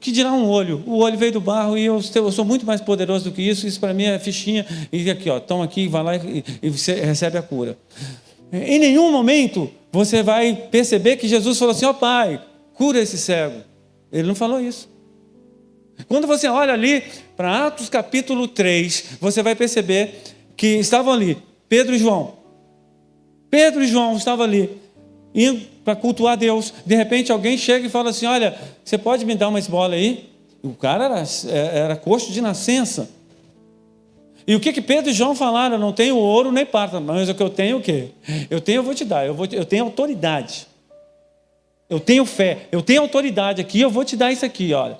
que dirá um olho? O olho veio do barro e eu sou muito mais poderoso do que isso para mim é fichinha, e aqui, estão aqui, vai lá e você recebe a cura. Em nenhum momento você vai perceber que Jesus falou assim: ó Pai, cura esse cego. Ele não falou isso. Quando você olha ali para Atos capítulo 3, você vai perceber que estavam ali Pedro e João. Pedro e João estavam ali, indo para cultuar Deus. De repente alguém chega e fala assim: olha, você pode me dar uma esmola aí? O cara era coxo de nascença. E o que Pedro e João falaram? Eu não tenho ouro nem prata, mas o que eu tenho, o quê? Eu vou te dar, eu tenho autoridade. Eu tenho fé, eu tenho autoridade aqui, eu vou te dar isso aqui, olha.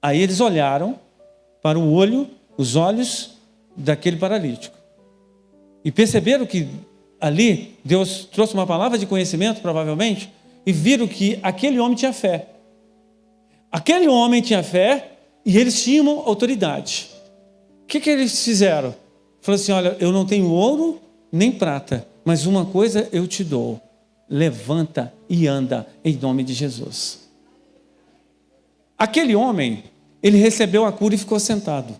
Aí eles olharam para os olhos daquele paralítico. E perceberam que ali Deus trouxe uma palavra de conhecimento, provavelmente, e viram que aquele homem tinha fé. Aquele homem tinha fé e eles tinham autoridade. O que eles fizeram? Falaram assim: olha, eu não tenho ouro nem prata, mas uma coisa eu te dou. Levanta e anda em nome de Jesus. Aquele homem, ele recebeu a cura e ficou sentado.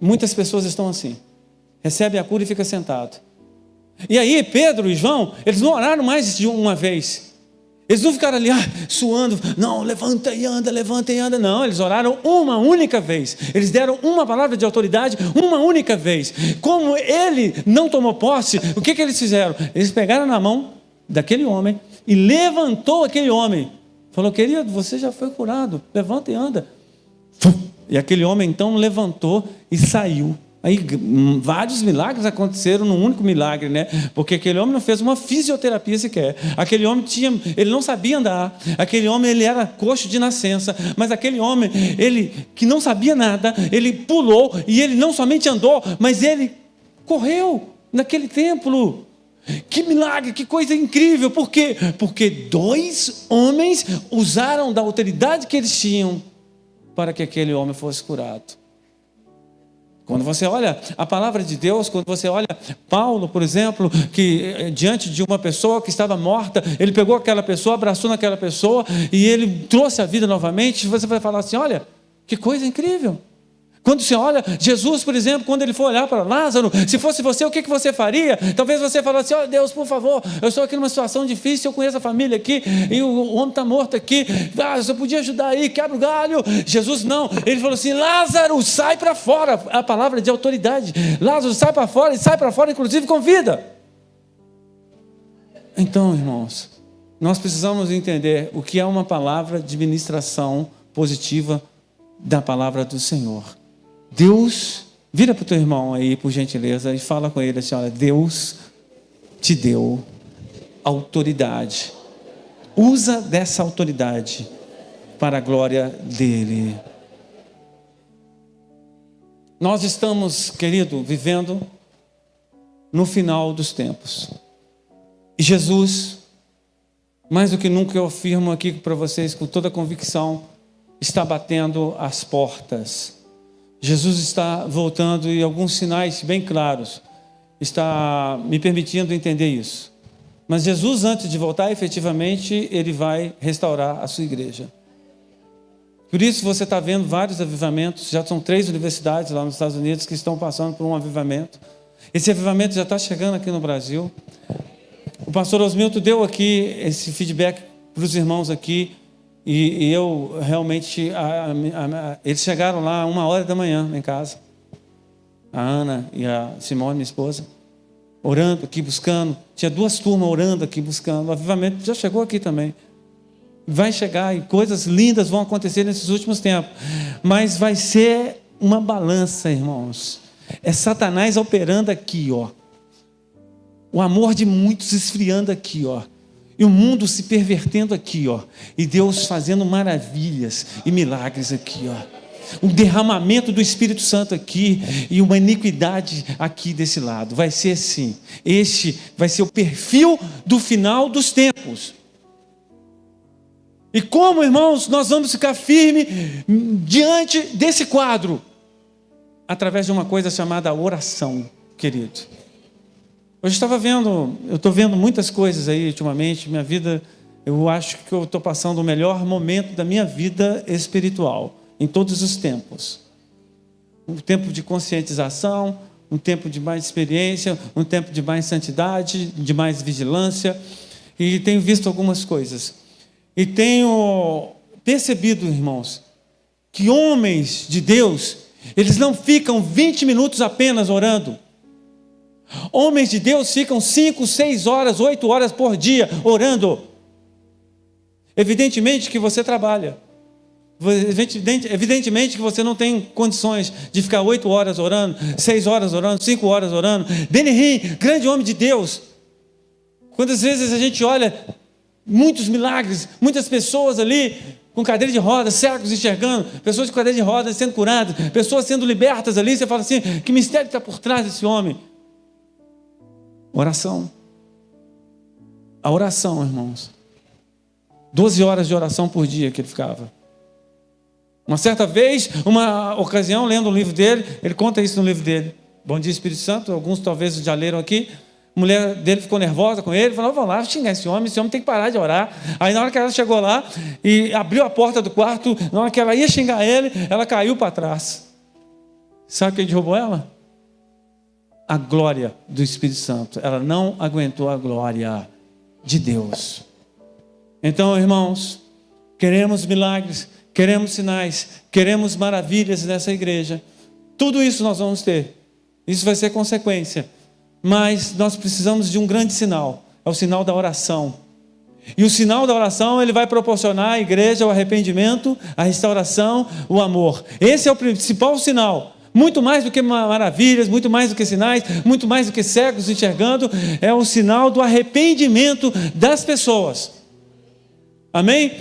Muitas pessoas estão assim. Recebe a cura e fica sentado. E aí Pedro e João, eles não oraram mais de uma vez. Eles não ficaram ali suando. Não, levanta e anda, levanta e anda. Não, eles oraram uma única vez. Eles deram uma palavra de autoridade uma única vez. Como ele não tomou posse, o que eles fizeram? Eles pegaram na mão daquele homem e levantou aquele homem. Falou: querido, você já foi curado, levanta e anda. E aquele homem então levantou e saiu. Aí vários milagres aconteceram num único milagre, né? Porque aquele homem não fez uma fisioterapia sequer. Aquele homem ele não sabia andar. Aquele homem, ele era coxo de nascença. Mas aquele homem, ele que não sabia nada, ele pulou e ele não somente andou, mas ele correu naquele templo. Que milagre, que coisa incrível. Por quê? Porque 2 homens usaram da autoridade que eles tinham para que aquele homem fosse curado. Quando você olha a palavra de Deus, quando você olha Paulo, por exemplo, que diante de uma pessoa que estava morta, ele pegou aquela pessoa, abraçou naquela pessoa e ele trouxe a vida novamente, você vai falar assim: olha, que coisa incrível. Quando você olha Jesus, por exemplo, quando ele for olhar para Lázaro, se fosse você, o que você faria? Talvez você falasse: ó Deus, por favor, eu estou aqui numa situação difícil, eu conheço a família aqui, e o homem está morto aqui, você podia ajudar aí, quebra o galho. Jesus não, ele falou assim: Lázaro, sai para fora. A palavra de autoridade: Lázaro, sai para fora, e sai para fora inclusive com vida. Então, irmãos, nós precisamos entender o que é uma palavra de ministração positiva da palavra do Senhor. Deus, vira para o teu irmão aí, por gentileza, e fala com ele assim: olha, Deus te deu autoridade. Usa dessa autoridade para a glória dele. Nós estamos, querido, vivendo no final dos tempos. E Jesus, mais do que nunca, eu afirmo aqui para vocês com toda a convicção, está batendo as portas. Jesus está voltando e alguns sinais bem claros está me permitindo entender isso. Mas Jesus, antes de voltar, efetivamente, ele vai restaurar a sua igreja. Por isso você está vendo vários avivamentos. Já são 3 universidades lá nos Estados Unidos que estão passando por um avivamento. Esse avivamento já está chegando aqui no Brasil. O pastor Osmilton deu aqui esse feedback para os irmãos aqui. E eu realmente, eles chegaram lá 1h da manhã em casa, a Ana e a Simone, minha esposa, orando aqui, buscando. Tinha 2 turmas orando aqui, buscando. O avivamento já chegou aqui também. Vai chegar e coisas lindas vão acontecer nesses últimos tempos. Mas vai ser uma balança, irmãos. É Satanás operando aqui, ó. O amor de muitos esfriando aqui, ó. E o mundo se pervertendo aqui, ó. E Deus fazendo maravilhas e milagres aqui, ó. um derramamento do Espírito Santo aqui e uma iniquidade aqui desse lado. Vai ser assim. Este vai ser o perfil do final dos tempos. E como, irmãos, nós vamos ficar firmes diante desse quadro? Através de uma coisa chamada oração, querido. Hoje eu estou vendo muitas coisas aí ultimamente, minha vida, eu acho que eu estou passando o melhor momento da minha vida espiritual, em todos os tempos. Um tempo de conscientização, um tempo de mais experiência, um tempo de mais santidade, de mais vigilância, e tenho visto algumas coisas. E tenho percebido, irmãos, que homens de Deus, eles não ficam 20 minutos apenas orando. Homens de Deus ficam 5, 6 horas, 8 horas por dia orando. Evidentemente que você trabalha. Evidentemente que você não tem condições de ficar 8 horas orando, 6 horas orando, 5 horas orando. Benny Hinn, grande homem de Deus. Quantas vezes a gente olha muitos milagres, muitas pessoas ali com cadeira de rodas, cegos enxergando, pessoas com cadeira de rodas sendo curadas, pessoas sendo libertas ali, você fala assim, que mistério está por trás desse homem? Oração. A oração, irmãos. 12 horas de oração por dia que ele ficava. Uma certa vez, uma ocasião, lendo um livro dele, ele conta isso no livro dele. Bom Dia Espírito Santo, alguns talvez já leram aqui. A mulher dele ficou nervosa com ele, falou, vamos lá xingar esse homem tem que parar de orar. Aí na hora que ela chegou lá e abriu a porta do quarto, na hora que ela ia xingar ele, ela caiu para trás. Sabe quem derrubou ela? A glória do Espírito Santo. Ela não aguentou a glória de Deus. Então, irmãos, queremos milagres, queremos sinais, queremos maravilhas nessa igreja. Tudo isso nós vamos ter. Isso vai ser consequência. Mas nós precisamos de um grande sinal. É o sinal da oração. E o sinal da oração, ele vai proporcionar à igreja o arrependimento, a restauração, o amor. Esse é o principal sinal. Muito mais do que maravilhas, muito mais do que sinais, muito mais do que cegos enxergando, é o sinal do arrependimento das pessoas. Amém?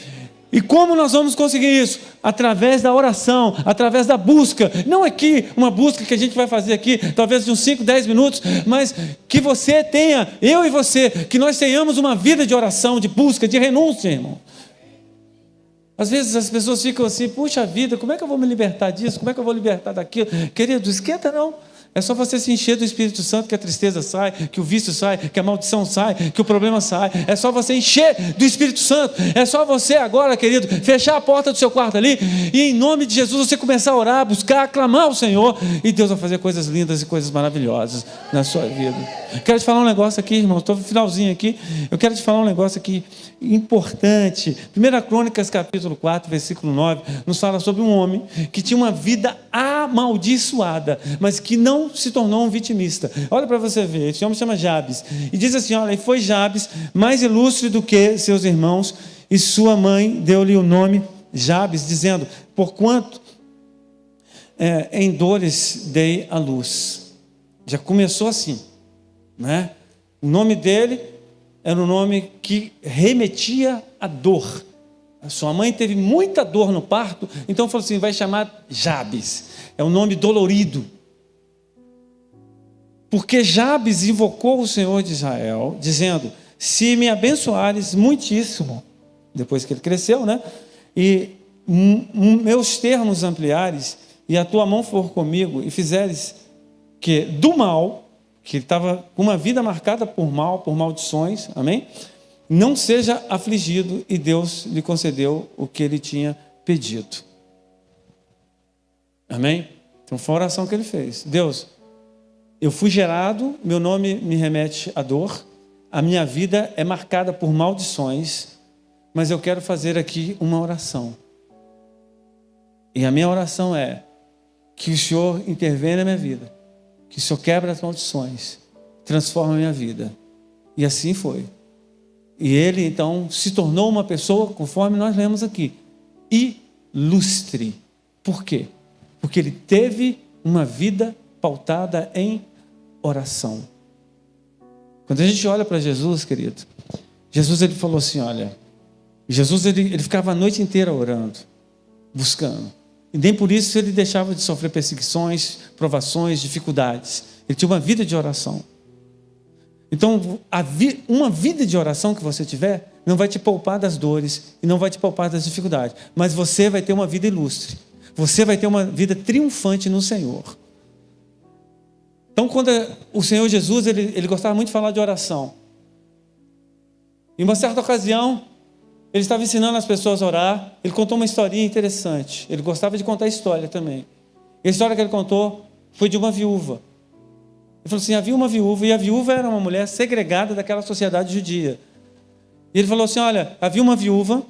E como nós vamos conseguir isso? Através da oração, através da busca. Não aqui, uma busca que a gente vai fazer aqui, talvez de uns 5, 10 minutos, mas que você tenha, eu e você, que nós tenhamos uma vida de oração, de busca, de renúncia, irmão. Às vezes as pessoas ficam assim, puxa vida, como é que eu vou me libertar disso? Como é que eu vou libertar daquilo? Querido, esquenta não. É só você se encher do Espírito Santo que a tristeza sai, que o vício sai, que a maldição sai, que o problema sai. É só você encher do Espírito Santo. É só você agora, querido, fechar a porta do seu quarto ali e em nome de Jesus você começar a orar, buscar, clamar ao Senhor e Deus vai fazer coisas lindas e coisas maravilhosas na sua vida. Quero te falar um negócio aqui, irmão, estou no finalzinho aqui. Eu quero te falar um negócio aqui importante. 1 Crônicas capítulo 4, versículo 9, nos fala sobre um homem que tinha uma vida amaldiçoada, mas que não se tornou um vitimista. Olha para você ver, esse homem se chama Jabes, e diz assim, olha, e foi Jabes mais ilustre do que seus irmãos, e sua mãe deu-lhe o nome Jabes, dizendo, porquanto em dores dei a luz. Já começou assim, né? O nome dele era um nome que remetia à dor. A sua mãe teve muita dor no parto, então falou assim, vai chamar Jabes. É um nome dolorido. Porque Jabes invocou o Senhor de Israel, dizendo, se me abençoares muitíssimo, depois que ele cresceu, né? E meus termos ampliares, e a tua mão for comigo, e fizeres que do mal, que ele estava com uma vida marcada por mal, por maldições, amém? Não seja afligido, e Deus lhe concedeu o que ele tinha pedido. Amém? Então foi a oração que ele fez. Deus, eu fui gerado, meu nome me remete à dor, a minha vida é marcada por maldições, mas eu quero fazer aqui uma oração. E a minha oração é que o Senhor intervenha na minha vida, que o Senhor quebra as maldições, transforma a minha vida. E assim foi. E ele então se tornou uma pessoa, conforme nós lemos aqui, ilustre. Por quê? Porque ele teve uma vida pautada em oração. Quando a gente olha para Jesus, querido, Jesus ele falou assim, olha, Jesus ele ficava a noite inteira orando, buscando. E nem por isso ele deixava de sofrer perseguições, provações, dificuldades. Ele tinha uma vida de oração. Então, uma vida de oração que você tiver, não vai te poupar das dores e não vai te poupar das dificuldades. Mas você vai ter uma vida ilustre. Você vai ter uma vida triunfante no Senhor. Então, quando o Senhor Jesus, ele gostava muito de falar de oração. Em uma certa ocasião, ele estava ensinando as pessoas a orar. Ele contou uma historinha interessante. Ele gostava de contar história também. E a história que ele contou foi de uma viúva. Ele falou assim, havia uma viúva, e a viúva era uma mulher segregada daquela sociedade judia. E ele falou assim, olha, havia uma viúva,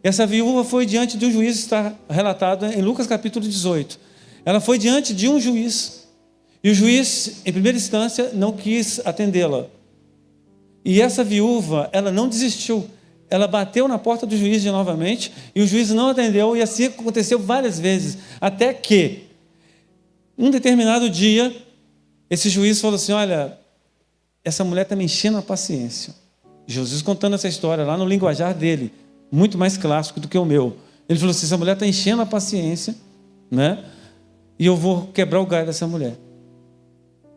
e essa viúva foi diante de um juiz, está relatado em Lucas capítulo 18. Ela foi diante de um juiz, e o juiz, em primeira instância, não quis atendê-la. E essa viúva, ela não desistiu. Ela bateu na porta do juiz novamente, e o juiz não atendeu, e assim aconteceu várias vezes, até que, um determinado dia, esse juiz falou assim, olha, essa mulher está me enchendo a paciência. Jesus contando essa história lá no linguajar dele, muito mais clássico do que o meu. Ele falou assim, essa mulher está enchendo a paciência, né? E eu vou quebrar o galho dessa mulher.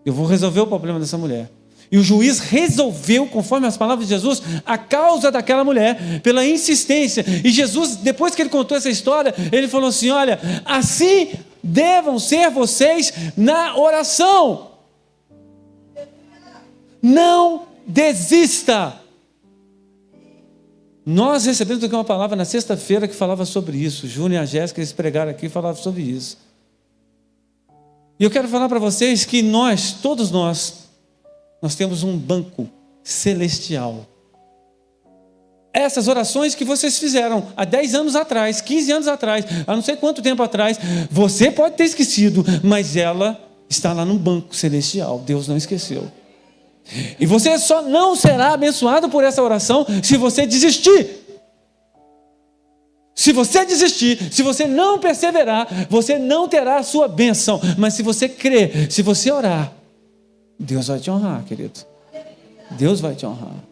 Eu vou resolver o problema dessa mulher. E o juiz resolveu, conforme as palavras de Jesus, a causa daquela mulher, pela insistência. E Jesus, depois que ele contou essa história, ele falou assim, olha, assim devam ser vocês na oração. Não desista. Nós recebemos aqui uma palavra na sexta-feira que falava sobre isso. O Júnior e a Jéssica, eles pregaram aqui e falavam sobre isso. E eu quero falar para vocês que todos nós temos um banco celestial. Essas orações que vocês fizeram há 10 anos atrás, 15 anos atrás, há não sei quanto tempo atrás, você pode ter esquecido, mas ela está lá no banco celestial. Deus não esqueceu. E você só não será abençoado por essa oração se você desistir. Se você desistir, se você não perseverar, você não terá a sua bênção. Mas se você crer, se você orar, Deus vai te honrar, querido. Deus vai te honrar.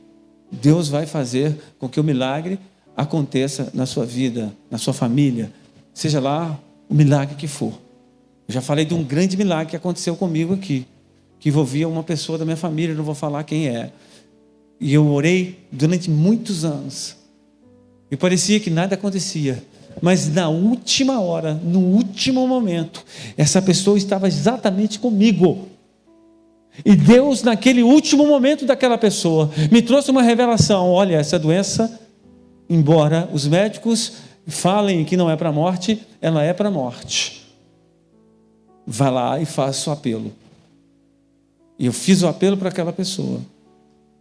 Deus vai fazer com que o milagre aconteça na sua vida, na sua família, seja lá o milagre que for. Eu já falei de um grande milagre que aconteceu comigo aqui, que envolvia uma pessoa da minha família, não vou falar quem é. E eu orei durante muitos anos. E parecia que nada acontecia. Mas na última hora, no último momento, essa pessoa estava exatamente comigo. E Deus, naquele último momento daquela pessoa, me trouxe uma revelação. Olha, essa doença, embora os médicos falem que não é para a morte, ela é para a morte. Vá lá e faça o apelo. E eu fiz o apelo para aquela pessoa.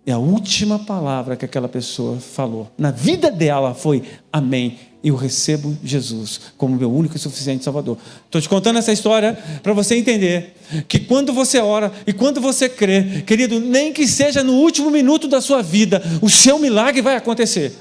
E a última palavra que aquela pessoa falou na vida dela foi amém. Eu recebo Jesus como meu único e suficiente Salvador. Estou te contando essa história para você entender que quando você ora e quando você crê, querido, nem que seja no último minuto da sua vida, o seu milagre vai acontecer.